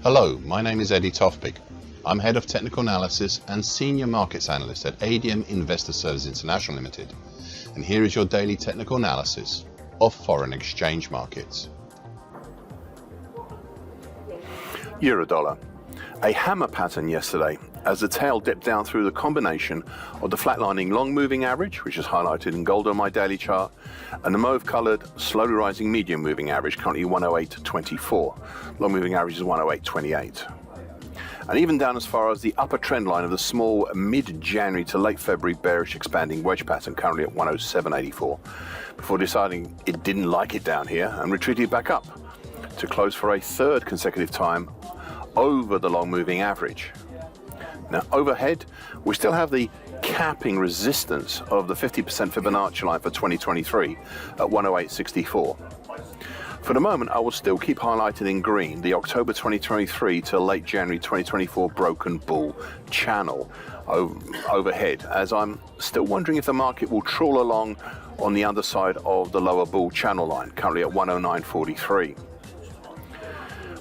Hello, my name is Tofpik. I'm Head of Technical Analysis and Senior Markets Analyst at ADM Investor Services International Limited, and here is your daily technical analysis of foreign exchange markets. Euro-dollar. A hammer pattern yesterday as the tail dipped down through the combination of the flatlining long moving average, which is highlighted in gold on my daily chart, and the mauve coloured slowly rising medium moving average, currently 108.24. Long moving average is 108.28. And even down as far as the upper trend line of the small mid-January to late February bearish expanding wedge pattern, currently at 107.84, before deciding it didn't like it down here and retreated back up to close for a third consecutive time over the long moving average. Now overhead, we still have the capping resistance of the 50% Fibonacci line for 2023 at 108.64. For the moment, I will still keep highlighted in green the October 2023 to late January 2024 broken bull channel overhead, as I'm still wondering if the market will trawl along on the underside of the lower bull channel line, currently at 109.43.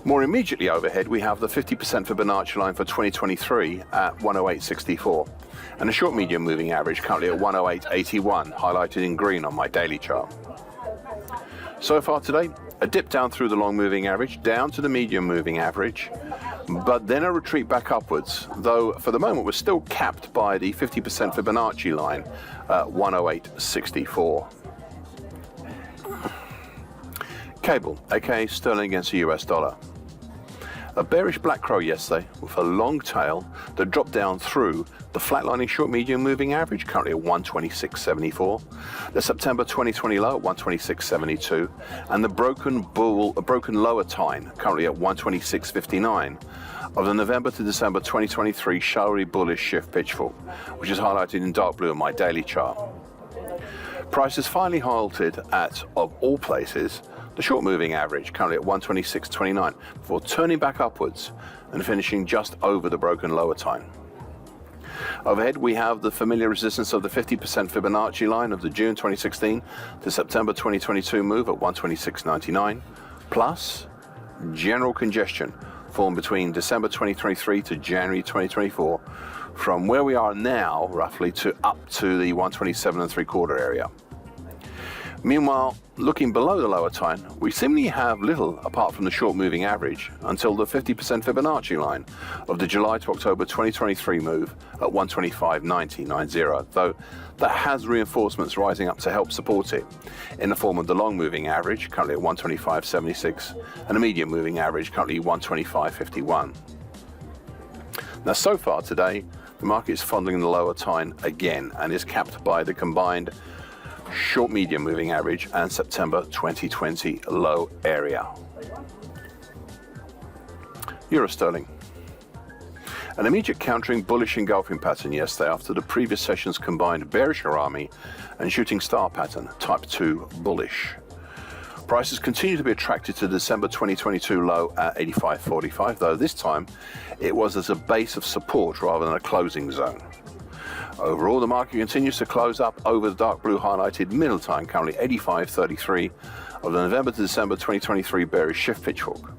More immediately overhead, we have the 50% Fibonacci line for 2023 at 108.64, and a short medium moving average currently at 108.81, highlighted in green on my daily chart. So far today, a dip down through the long moving average, down to the medium moving average, but then a retreat back upwards, though for the moment we're still capped by the 50% Fibonacci line at 108.64. Cable, aka sterling against the US dollar. A bearish black crow yesterday with a long tail that dropped down through the flatlining short medium moving average, currently at 126.74, the September 2020 low at 126.72, and the broken lower tine, currently at 126.59, of the November to December 2023 showery bullish shift pitchfork, which is highlighted in dark blue on my daily chart. Prices finally halted at, of all places, the short moving average, currently at 126.29, before turning back upwards and finishing just over the broken lower tine. Overhead, we have the familiar resistance of the 50% Fibonacci line of the June 2016 to September 2022 move at 126.99, plus general congestion formed between December 2023 to January 2024, from where we are now, roughly, to up to the 127.75 area. Meanwhile, looking below the lower tine, we seemingly have little apart from the short moving average until the 50% Fibonacci line of the July to October 2023 move at 125.90, though that has reinforcements rising up to help support it in the form of the long moving average, currently at 125.76, and the medium moving average, currently 125.51. Now, so far today, the market is fondling the lower tine again and is capped by the combined short medium moving average and September 2020 low area. Euro sterling. An immediate countering bullish engulfing pattern yesterday after the previous session's combined bearish harami and shooting star pattern, type 2 bullish. Prices continue to be attracted to the December 2022 low at 85.45, though this time it was as a base of support rather than a closing zone. Overall, the market continues to close up over the dark blue highlighted middle time, currently 85.33 of the November to December 2023 bearish shift pitchfork.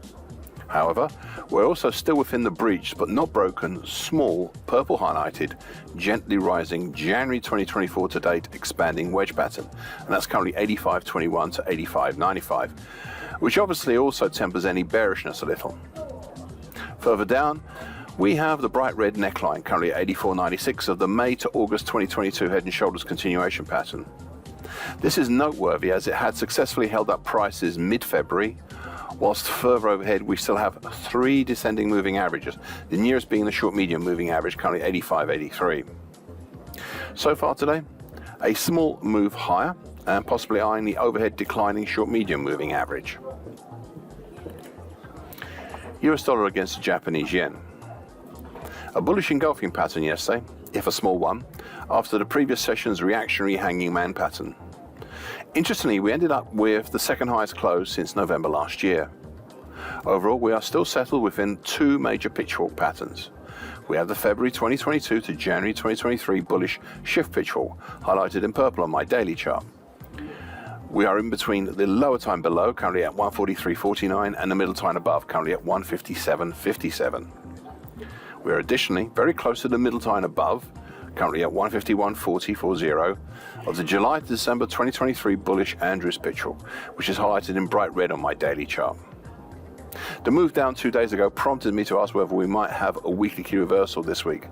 However, we're also still within the breached but not broken, small, purple highlighted, gently rising January 2024 to date expanding wedge pattern, and that's currently 85.21 to 85.95, which obviously also tempers any bearishness a little. Further down, we have the bright red neckline, currently at 84.96 of the May to August 2022 head and shoulders continuation pattern. This is noteworthy as it had successfully held up prices mid-February whilst further overhead we still have 3 descending moving averages, the nearest being the short medium moving average, currently 85.83. So far today, a small move higher and possibly eyeing the overhead declining short medium moving average. US dollar against the Japanese yen. A bullish engulfing pattern yesterday, if a small one, after the previous session's reactionary hanging man pattern. Interestingly, we ended up with the second highest close since November last year. Overall, we are still settled within 2 major pitchfork patterns. We have the February 2022 to January 2023 bullish shift pitchfork, highlighted in purple on my daily chart. We are in between the lower time below, currently at 143.49, and the middle time above, currently at 157.57. We are additionally very close to the middle time above, currently at 151.40 of the July to December 2023 bullish Andrews pitchfork, which is highlighted in bright red on my daily chart. The move down 2 days ago prompted me to ask whether we might have a weekly key reversal this week.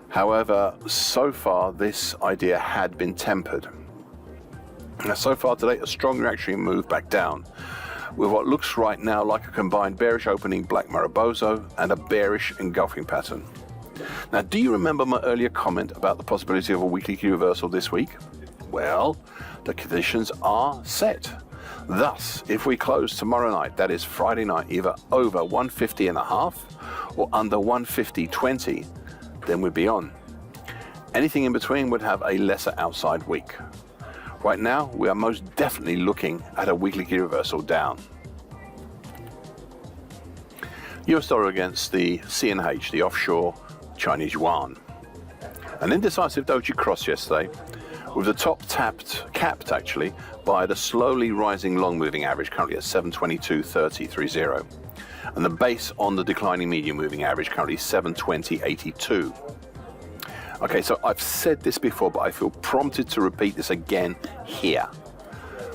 However, so far this idea had been tempered. Now, so far today, a strong reactionary move back down, with what looks right now like a combined bearish opening black Mariboso and a bearish engulfing pattern. Now, do you remember my earlier comment about the possibility of a weekly key reversal this week? Well, the conditions are set. Thus, if we close tomorrow night, that is Friday night, either over 150.5 or under 150.20, then we'd be on. Anything in between would have a lesser outside week. Right now, we are most definitely looking at a weekly key reversal down. US dollar against the CNH, the offshore Chinese yuan. An indecisive doji cross yesterday, with the top capped actually by the slowly rising long moving average, currently at 722.30, and the base on the declining medium moving average, currently 720.82. Okay, so I've said this before, but I feel prompted to repeat this again here.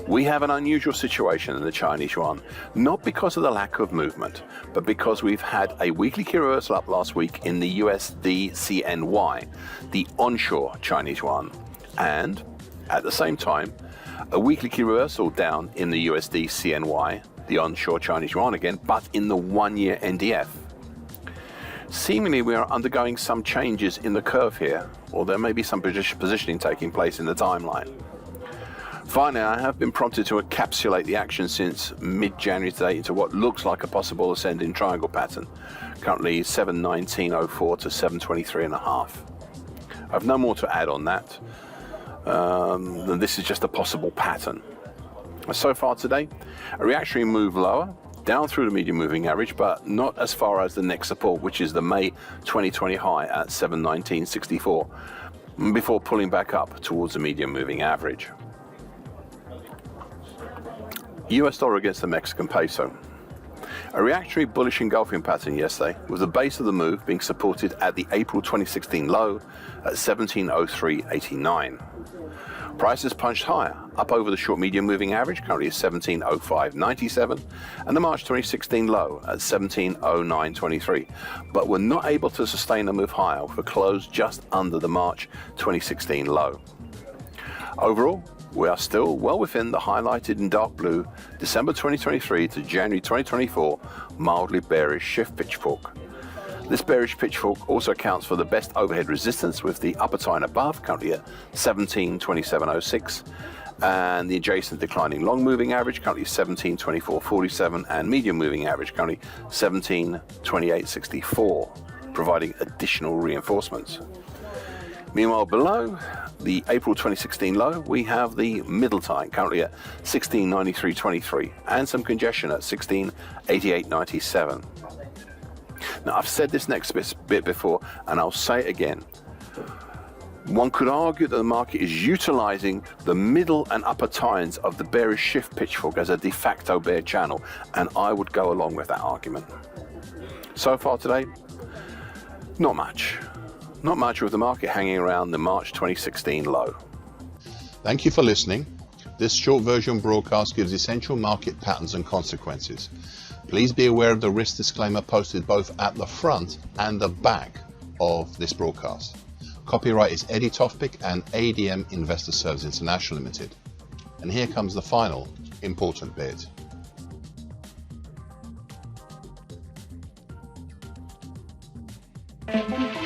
We have an unusual situation in the Chinese yuan, not because of the lack of movement, but because we've had a weekly key reversal up last week in the USD CNY, the onshore Chinese yuan, and at the same time, a weekly key reversal down in the USD CNY, the onshore Chinese yuan again, but in the 1-year NDF. Seemingly we are undergoing some changes in the curve here, or there may be some positioning taking place in the timeline. Finally, I have been prompted to encapsulate the action since mid-January today into what looks like a possible ascending triangle pattern, currently 719.04 to 723.5. I've no more to add on that. This is just a possible pattern. So far today, a reactionary move lower, down through the medium moving average, but not as far as the next support, which is the May 2020 high at 719.64, before pulling back up towards the medium moving average. US dollar against the Mexican peso. A reactionary bullish engulfing pattern yesterday, with the base of the move being supported at the April 2016 low at 1703.89. Prices punched higher, up over the short medium moving average, currently at 1705.97, and the March 2016 low at 1709.23, but were not able to sustain a move higher with a close just under the March 2016 low. Overall, we are still well within the highlighted in dark blue December 2023 to January 2024 mildly bearish shift pitchfork. This bearish pitchfork also accounts for the best overhead resistance, with the upper tie and above currently at 1727.06, and the adjacent declining long moving average currently 1724.47, and medium moving average currently 1728.64, providing additional reinforcements. Meanwhile, below the April 2016 low, we have the middle time currently at 1693.23 and some congestion at 1688.97. Now, I've said this next bit before, and I'll say it again. One could argue that the market is utilizing the middle and upper tines of the bearish shift pitchfork as a de facto bear channel, and I would go along with that argument. So far today, not much. Not much, with the market hanging around the March 2016 low. Thank you for listening. This short version broadcast gives essential market patterns and consequences. Please be aware of the risk disclaimer posted both at the front and the back of this broadcast. Copyright is Eddie Tofpik and ADM Investor Services International Limited. And here comes the final important bit. Thank you.